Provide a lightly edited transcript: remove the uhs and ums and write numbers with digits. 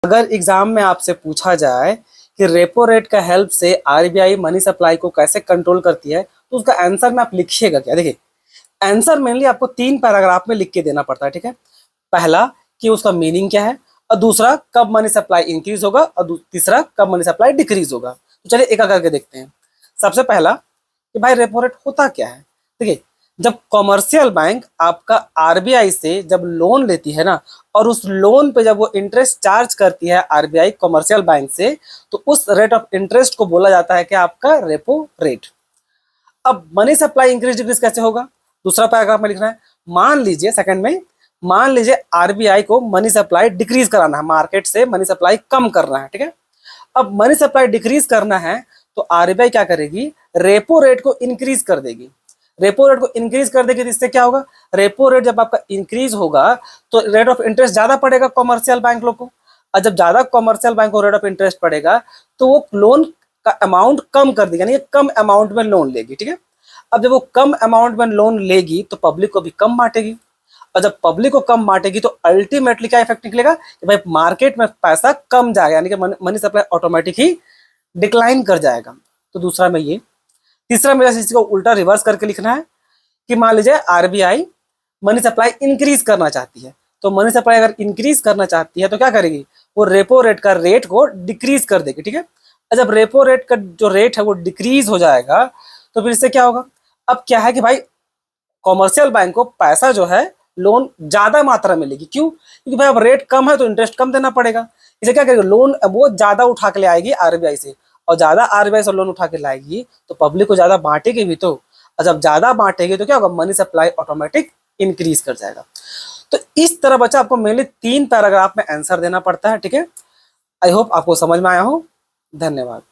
अगर एग्जाम में आपसे पूछा जाए कि रेपो रेट का हेल्प से आरबीआई मनी सप्लाई को कैसे कंट्रोल करती है, तो उसका आंसर में आप लिखिएगा क्या। देखिए, आंसर मेनली आपको 3 पैराग्राफ में लिख के देना पड़ता है, ठीक है। पहला कि उसका मीनिंग क्या है, और दूसरा कब मनी सप्लाई इंक्रीज होगा, और तीसरा कब मनी सप्लाई डिक्रीज होगा। तो चलिए एक एक करके देखते हैं। सबसे पहला कि भाई रेपो रेट होता क्या है। देखिए, जब कॉमर्शियल बैंक आपका आरबीआई से जब लोन लेती है ना, और उस लोन पे जब वो इंटरेस्ट चार्ज करती है आरबीआई कॉमर्शियल बैंक से, तो उस रेट ऑफ इंटरेस्ट को बोला जाता है कि आपका रेपो रेट। अब मनी सप्लाई इंक्रीज डिक्रीज कैसे होगा, दूसरा पैराग्राफ में लिखना है। मान लीजिए सेकंड में, मान लीजिए आरबीआई को मनी सप्लाई डिक्रीज कराना है, मार्केट से मनी सप्लाई कम करना है, ठीक है। अब मनी सप्लाई डिक्रीज करना है तो आरबीआई क्या करेगी, रेपो रेट को इंक्रीज कर देगी। रेपो रेट को इंक्रीज कर देगी तो इससे क्या होगा, रेपो रेट जब आपका इंक्रीज होगा तो रेट ऑफ इंटरेस्ट ज्यादा पड़ेगा कॉमर्शियल बैंक लोग को, और जब ज्यादा कॉमर्शियल बैंक को रेट ऑफ इंटरेस्ट पड़ेगा तो वो लोन का अमाउंट कम कर देगी, यानी कम अमाउंट में लोन लेगी, ठीक है। अब जब वो कम अमाउंट में लोन लेगी तो पब्लिक को भी कम बांटेगी, और जब पब्लिक को कम बांटेगी तो अल्टीमेटली क्या इफेक्ट निकलेगा कि भाई मार्केट में पैसा कम जाएगा, यानी कि मनी सप्लाई ऑटोमेटिक ही डिक्लाइन कर जाएगा। तो दूसरा में ये। तीसरा में जैसे इसको उल्टा रिवर्स करके लिखना है कि मान लीजिए आरबीआई मनी सप्लाई इंक्रीज करना चाहती है, तो मनी सप्लाई अगर इंक्रीज करना चाहती है तो क्या करेगी, वो रेपो रेट का रेट को डिक्रीज कर देगी, ठीक है। और जब रेपो रेट का जो रेट है वो डिक्रीज हो जाएगा तो फिर इससे क्या होगा, अब क्या है कि भाई कॉमर्शियल बैंक को पैसा जो है लोन ज्यादा मात्रा में मिलेगी। क्यों, क्योंकि भाई अब रेट कम है तो इंटरेस्ट कम देना पड़ेगा। इसे क्या करेगा, लोन वो ज्यादा उठा के ले आएगी आरबीआई से, और ज्यादा आरबीआई से लोन उठा के लाएगी तो पब्लिक को ज्यादा बांटेगी भी तो, और जब ज्यादा बांटेगी तो क्या होगा, मनी सप्लाई ऑटोमेटिक इंक्रीज कर जाएगा। तो इस तरह बच्चा आपको मेनली 3 पैराग्राफ में आंसर देना पड़ता है, ठीक है। आई होप आपको समझ में आया हो। धन्यवाद।